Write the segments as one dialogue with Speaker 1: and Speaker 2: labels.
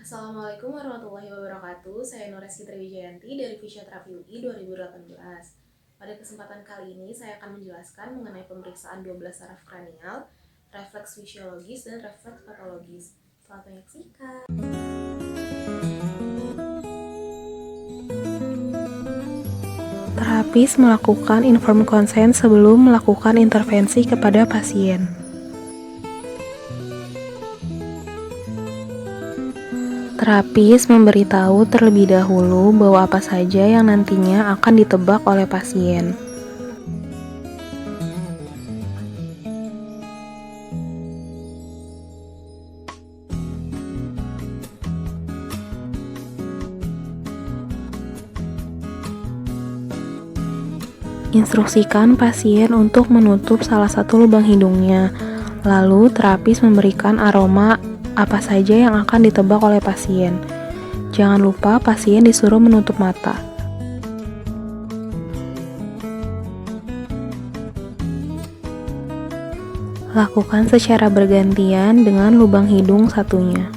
Speaker 1: Assalamualaikum warahmatullahi wabarakatuh. Saya Noreski Triwijayanti dari Fisioterapi UI 2018. Pada kesempatan kali ini saya akan menjelaskan mengenai pemeriksaan 12 saraf kranial, refleks fisiologis dan refleks patologis. Selamat menyaksikan.
Speaker 2: Terapis melakukan informed consent sebelum melakukan intervensi kepada pasien. Terapis memberitahu terlebih dahulu bahwa apa saja yang nantinya akan ditebak oleh pasien. Instruksikan pasien untuk menutup salah satu lubang hidungnya. Lalu, terapis memberikan aroma apa saja yang akan ditebak oleh pasien. Jangan lupa pasien disuruh menutup mata. Lakukan secara bergantian dengan lubang hidung satunya.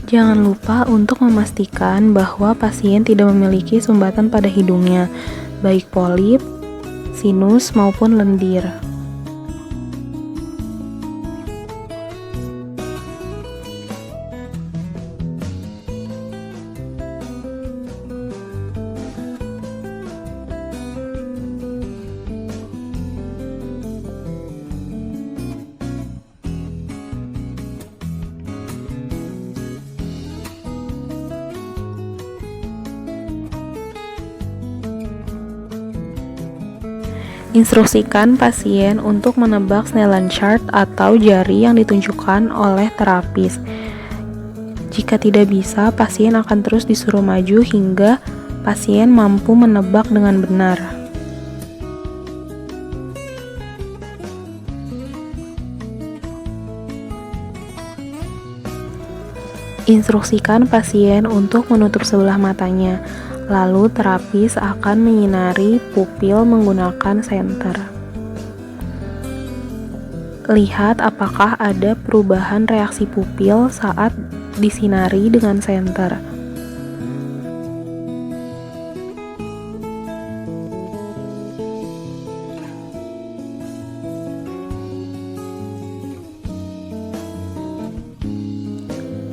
Speaker 2: Jangan lupa untuk memastikan bahwa pasien tidak memiliki sumbatan pada hidungnya, baik polip, sinus, maupun lendir. Instruksikan pasien untuk menebak Snellen chart atau jari yang ditunjukkan oleh terapis. Jika tidak bisa, pasien akan terus disuruh maju hingga pasien mampu menebak dengan benar. Instruksikan pasien untuk menutup sebelah matanya. Lalu terapis akan menyinari pupil menggunakan senter. Lihat apakah ada perubahan reaksi pupil saat disinari dengan senter.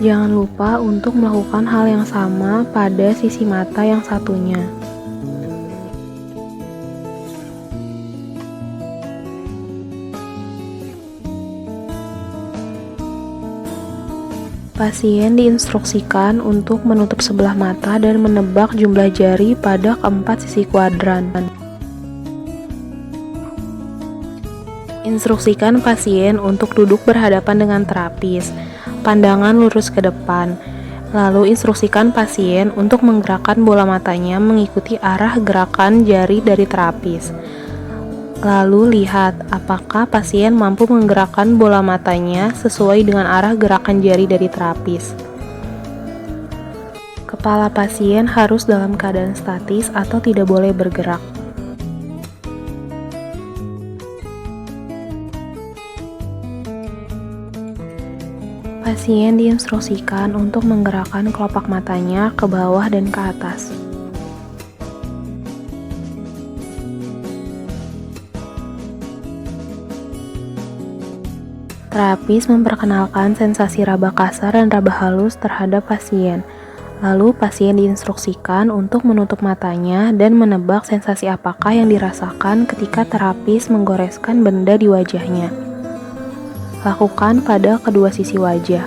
Speaker 2: Jangan lupa untuk melakukan hal yang sama pada sisi mata yang satunya. Pasien diinstruksikan untuk menutup sebelah mata dan menebak jumlah jari pada keempat sisi kuadran. Instruksikan pasien untuk duduk berhadapan dengan terapis. Pandangan lurus ke depan. Lalu instruksikan pasien untuk menggerakkan bola matanya mengikuti arah gerakan jari dari terapis. Lalu lihat apakah pasien mampu menggerakkan bola matanya sesuai dengan arah gerakan jari dari terapis. Kepala pasien harus dalam keadaan statis atau tidak boleh bergerak. Pasien diinstruksikan untuk menggerakkan kelopak matanya ke bawah dan ke atas. Terapis memperkenalkan sensasi raba kasar dan raba halus terhadap pasien. Lalu pasien diinstruksikan untuk menutup matanya dan menebak sensasi apakah yang dirasakan ketika terapis menggoreskan benda di wajahnya. Lakukan pada kedua sisi wajah.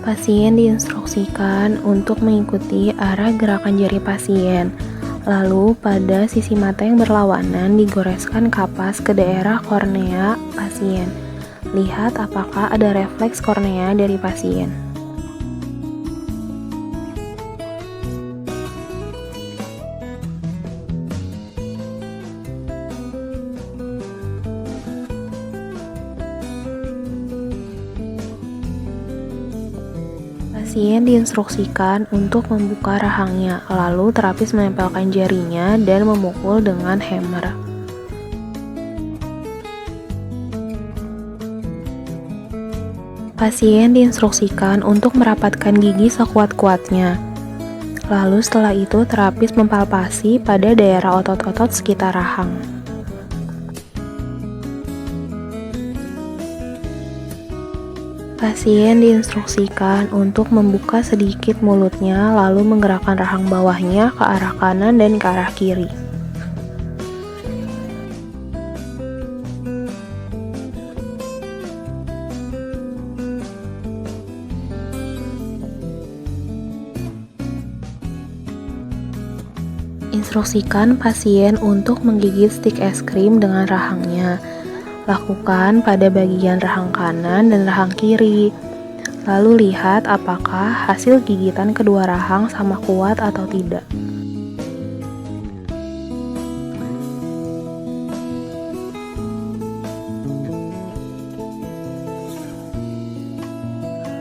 Speaker 2: Pasien diinstruksikan untuk mengikuti arah gerakan jari pasien. Lalu pada sisi mata yang berlawanan digoreskan kapas ke daerah kornea pasien. Lihat apakah ada refleks kornea dari pasien. Pasien diinstruksikan untuk membuka rahangnya, lalu terapis menempelkan jarinya dan memukul dengan hammer. Pasien diinstruksikan untuk merapatkan gigi sekuat-kuatnya. Lalu setelah itu terapis mempalpasi pada daerah otot-otot sekitar rahang. Pasien diinstruksikan untuk membuka sedikit mulutnya lalu menggerakkan rahang bawahnya ke arah kanan dan ke arah kiri. Instruksikan pasien untuk menggigit stik es krim dengan rahangnya. Lakukan pada bagian rahang kanan dan rahang kiri. Lalu lihat apakah hasil gigitan kedua rahang sama kuat atau tidak.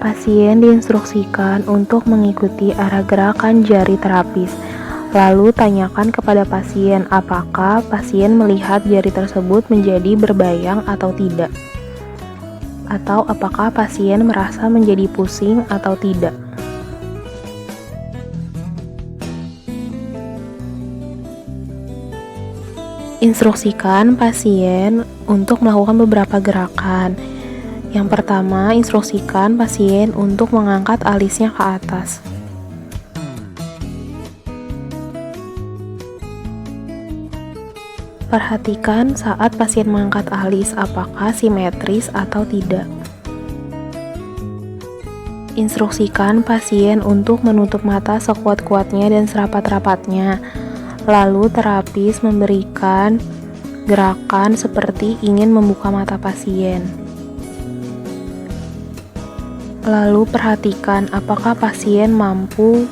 Speaker 2: Pasien diinstruksikan untuk mengikuti arah gerakan jari terapis. Lalu tanyakan kepada pasien apakah pasien melihat jari tersebut menjadi berbayang atau tidak. Atau apakah pasien merasa menjadi pusing atau tidak. Instruksikan pasien untuk melakukan beberapa gerakan. Yang pertama, instruksikan pasien untuk mengangkat alisnya ke atas. Perhatikan saat pasien mengangkat alis apakah simetris atau tidak. Instruksikan pasien untuk menutup mata sekuat-kuatnya dan serapat-rapatnya. Lalu terapis memberikan gerakan seperti ingin membuka mata pasien. Lalu perhatikan apakah pasien mampu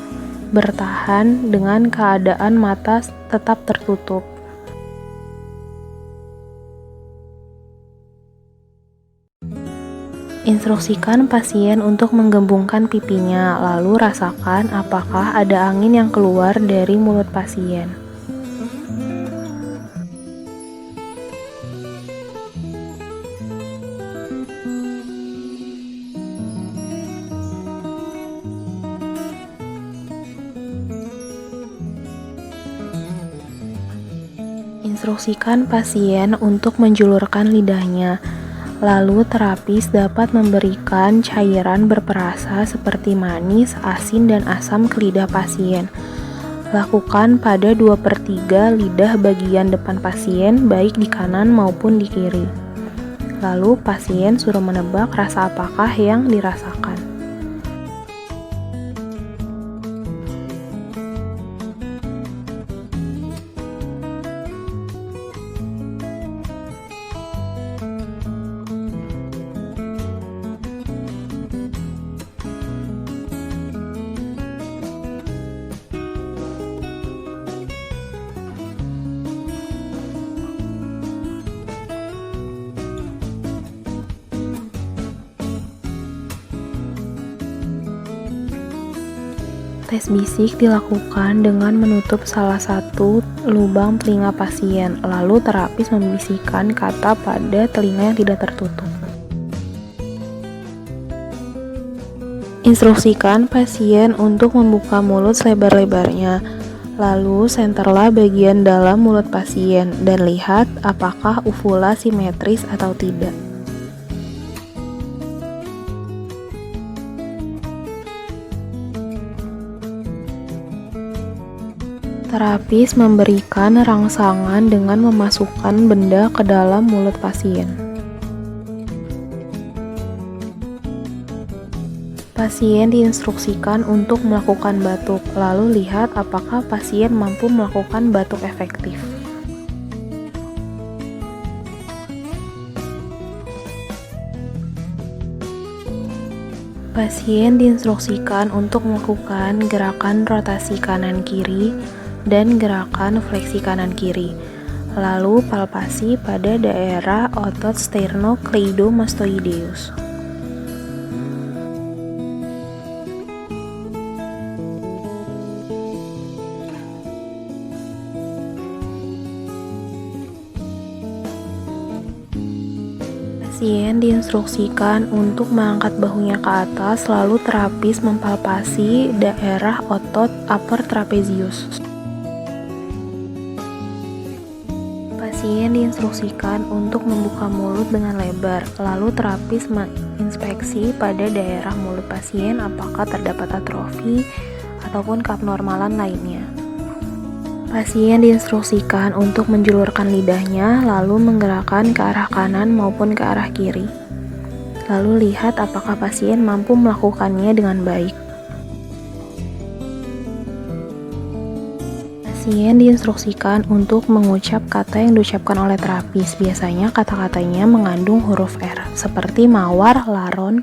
Speaker 2: bertahan dengan keadaan mata tetap tertutup. Instruksikan pasien untuk menggembungkan pipinya, lalu rasakan apakah ada angin yang keluar dari mulut pasien. Instruksikan pasien untuk menjulurkan lidahnya. Lalu terapis dapat memberikan cairan berperasa seperti manis, asin, dan asam ke lidah pasien. Lakukan pada 2/3 lidah bagian depan pasien, baik di kanan maupun di kiri. Lalu pasien suruh menebak rasa apakah yang dirasakan. Tes bisik dilakukan dengan menutup salah satu lubang telinga pasien, lalu terapis membisikkan kata pada telinga yang tidak tertutup. Instruksikan pasien untuk membuka mulut selebar-lebarnya, lalu senterlah bagian dalam mulut pasien dan lihat apakah uvula simetris atau tidak. Terapis memberikan rangsangan dengan memasukkan benda ke dalam mulut pasien. Pasien diinstruksikan untuk melakukan batuk, lalu lihat apakah pasien mampu melakukan batuk efektif. Pasien diinstruksikan untuk melakukan gerakan rotasi kanan-kiri dan gerakan fleksi kanan-kiri, lalu palpasi pada daerah otot sternocleidomastoideus. Pasien diinstruksikan untuk mengangkat bahunya ke atas, lalu terapis mempalpasi daerah otot upper trapezius. Pasien diinstruksikan untuk membuka mulut dengan lebar, lalu terapis menginspeksi pada daerah mulut pasien apakah terdapat atrofi ataupun keabnormalan lainnya. Pasien diinstruksikan untuk menjulurkan lidahnya, lalu menggerakkan ke arah kanan maupun ke arah kiri. Lalu lihat apakah pasien mampu melakukannya dengan baik. Pasien diinstruksikan untuk mengucap kata yang diucapkan oleh terapis. Biasanya kata-katanya mengandung huruf R, seperti mawar, laron,